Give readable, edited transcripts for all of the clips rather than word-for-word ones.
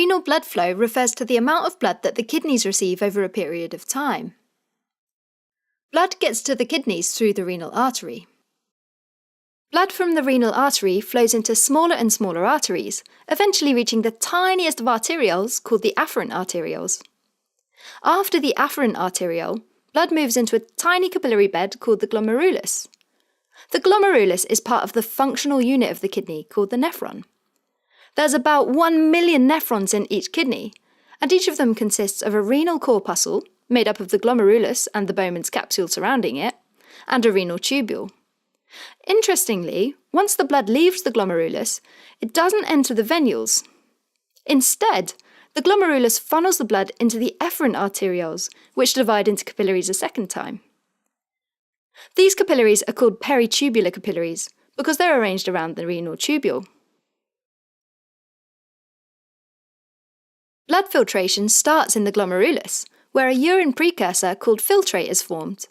Renal blood flow refers to the amount of blood that the kidneys receive over a period of time. Blood gets to the kidneys through the renal artery. Blood from the renal artery flows into smaller and smaller arteries, eventually reaching the tiniest of arterioles called the afferent arterioles. After the afferent arteriole, blood moves into a tiny capillary bed called the glomerulus. The glomerulus is part of the functional unit of the kidney called the nephron. There's about 1 million nephrons in each kidney, and each of them consists of a renal corpuscle, made up of the glomerulus and the Bowman's capsule surrounding it, and a renal tubule. Interestingly, once the blood leaves the glomerulus, it doesn't enter the venules. Instead, the glomerulus funnels the blood into the efferent arterioles, which divide into capillaries a second time. These capillaries are called peritubular capillaries because they're arranged around the renal tubule. Blood filtration starts in the glomerulus, where a urine precursor called filtrate is formed.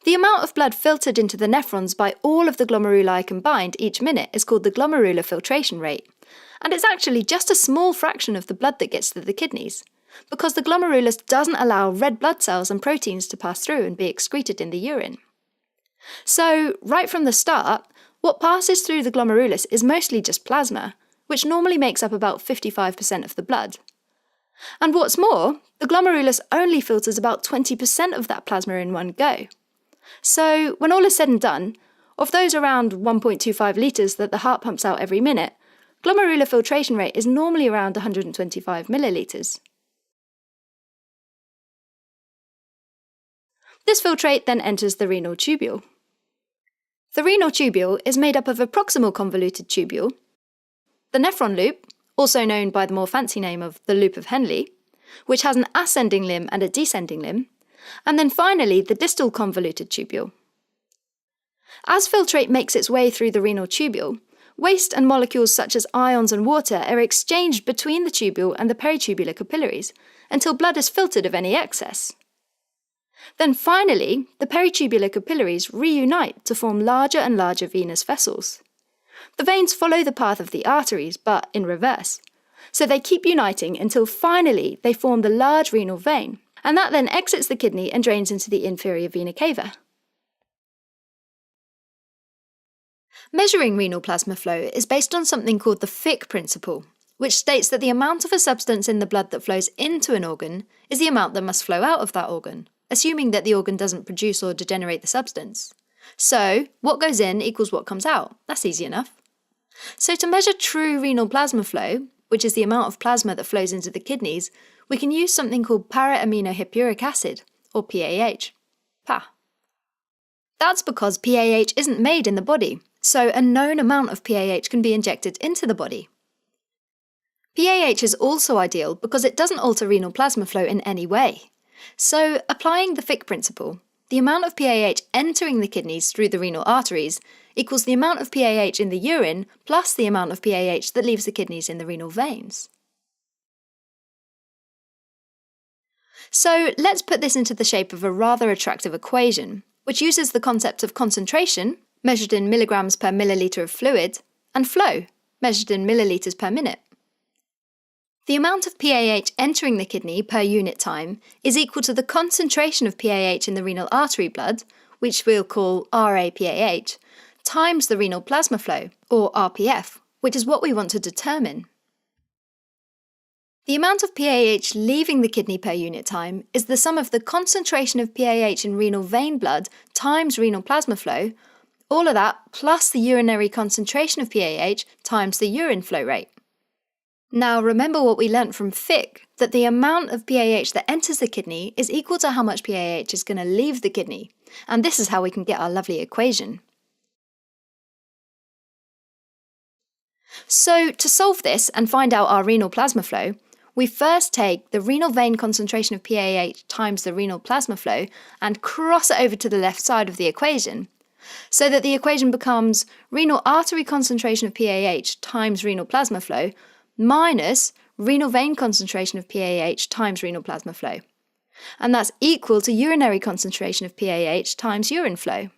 The amount of blood filtered into the nephrons by all of the glomeruli combined each minute is called the glomerular filtration rate, and it's actually just a small fraction of the blood that gets to the kidneys, because the glomerulus doesn't allow red blood cells and proteins to pass through and be excreted in the urine. So, right from the start, what passes through the glomerulus is mostly just plasma, which normally makes up about 55% of the blood. And what's more, the glomerulus only filters about 20% of that plasma in one go. So, when all is said and done, of those around 1.25 litres that the heart pumps out every minute, glomerular filtration rate is normally around 125 millilitres. This filtrate then enters the renal tubule. The renal tubule is made up of a proximal convoluted tubule, the nephron loop, also known by the more fancy name of the loop of Henle, which has an ascending limb and a descending limb, and then finally the distal convoluted tubule. As filtrate makes its way through the renal tubule, waste and molecules such as ions and water are exchanged between the tubule and the peritubular capillaries until blood is filtered of any excess. Then finally, the peritubular capillaries reunite to form larger and larger venous vessels. The veins follow the path of the arteries, but in reverse. So they keep uniting until finally they form the large renal vein, and that then exits the kidney and drains into the inferior vena cava. Measuring renal plasma flow is based on something called the Fick principle, which states that the amount of a substance in the blood that flows into an organ is the amount that must flow out of that organ, assuming that the organ doesn't produce or degenerate the substance. So, what goes in equals what comes out. That's easy enough. So to measure true renal plasma flow, which is the amount of plasma that flows into the kidneys, we can use something called para-aminohippuric acid, or PAH. PA. That's because PAH isn't made in the body, so a known amount of PAH can be injected into the body. PAH is also ideal because it doesn't alter renal plasma flow in any way. So, applying the Fick principle, the amount of PAH entering the kidneys through the renal arteries equals the amount of PAH in the urine plus the amount of PAH that leaves the kidneys in the renal veins. So, let's put this into the shape of a rather attractive equation, which uses the concept of concentration, measured in milligrams per milliliter of fluid, and flow, measured in millilitres per minute. The amount of PAH entering the kidney per unit time is equal to the concentration of PAH in the renal artery blood, which we'll call RAPAH, times the renal plasma flow, or RPF, which is what we want to determine. The amount of PAH leaving the kidney per unit time is the sum of the concentration of PAH in renal vein blood times renal plasma flow, all of that plus the urinary concentration of PAH times the urine flow rate. Now remember what we learnt from Fick, that the amount of PAH that enters the kidney is equal to how much PAH is going to leave the kidney, and this is how we can get our lovely equation. So to solve this and find out our renal plasma flow, we first take the renal vein concentration of PAH times the renal plasma flow and cross it over to the left side of the equation, so that the equation becomes renal artery concentration of PAH times renal plasma flow minus renal vein concentration of PAH times renal plasma flow. And that's equal to urinary concentration of PAH times urine flow.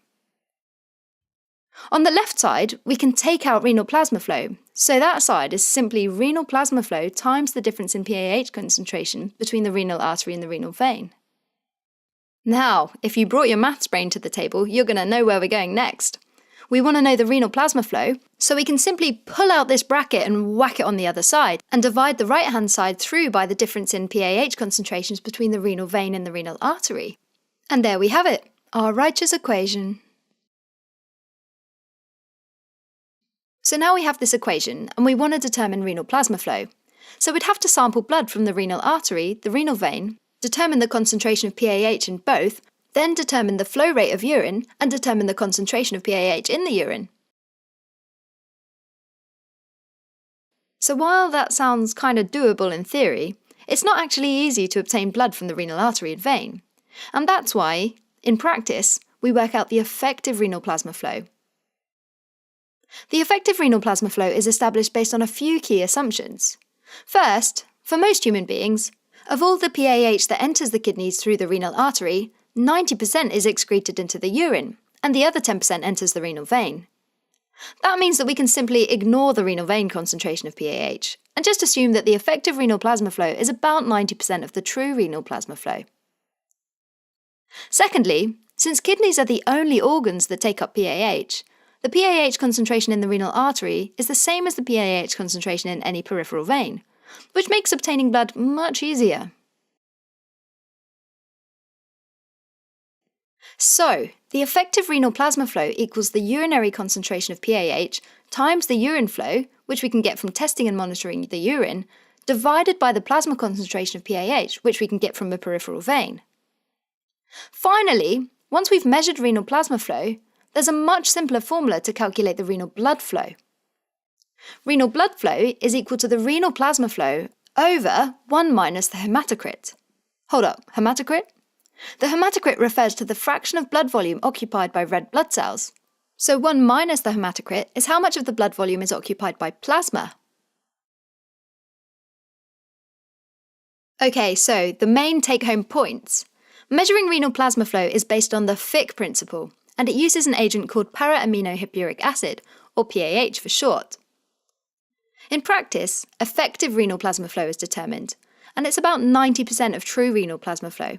On the left side, we can take out renal plasma flow, So that side is simply renal plasma flow times the difference in PAH concentration between the renal artery and the renal vein. Now, if you brought your maths brain to the table, you're going to know where we're going next. We want to know the renal plasma flow, so we can simply pull out this bracket and whack it on the other side, and divide the right-hand side through by the difference in PAH concentrations between the renal vein and the renal artery. And there we have it, our righteous equation. So now we have this equation, and we want to determine renal plasma flow. So we'd have to sample blood from the renal artery, the renal vein, determine the concentration of PAH in both, then determine the flow rate of urine and determine the concentration of PAH in the urine. So while that sounds kind of doable in theory, it's not actually easy to obtain blood from the renal artery and vein. And that's why, in practice, we work out the effective renal plasma flow. The effective renal plasma flow is established based on a few key assumptions. First, for most human beings, of all the PAH that enters the kidneys through the renal artery, 90% is excreted into the urine, and the other 10% enters the renal vein. That means that we can simply ignore the renal vein concentration of PAH, and just assume that the effective renal plasma flow is about 90% of the true renal plasma flow. Secondly, since kidneys are the only organs that take up PAH, the PAH concentration in the renal artery is the same as the PAH concentration in any peripheral vein, which makes obtaining blood much easier. So, the effective renal plasma flow equals the urinary concentration of PAH times the urine flow, which we can get from testing and monitoring the urine, divided by the plasma concentration of PAH, which we can get from a peripheral vein. Finally, once we've measured renal plasma flow, there's a much simpler formula to calculate the renal blood flow. Renal blood flow is equal to the renal plasma flow over 1 minus the hematocrit. Hold up, hematocrit? The hematocrit refers to the fraction of blood volume occupied by red blood cells. So 1 minus the hematocrit is how much of the blood volume is occupied by plasma. Okay, so the main take-home points. Measuring renal plasma flow is based on the Fick principle, and it uses an agent called para-aminohippuric acid, or PAH for short. In practice, effective renal plasma flow is determined, and it's about 90% of true renal plasma flow.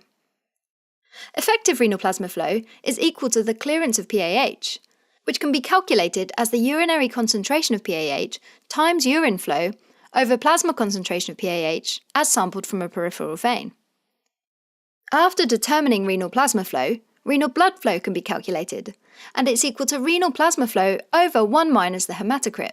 Effective renal plasma flow is equal to the clearance of PAH, which can be calculated as the urinary concentration of PAH times urine flow over plasma concentration of PAH as sampled from a peripheral vein. After determining renal plasma flow, renal blood flow can be calculated, and it's equal to renal plasma flow over 1 minus the hematocrit.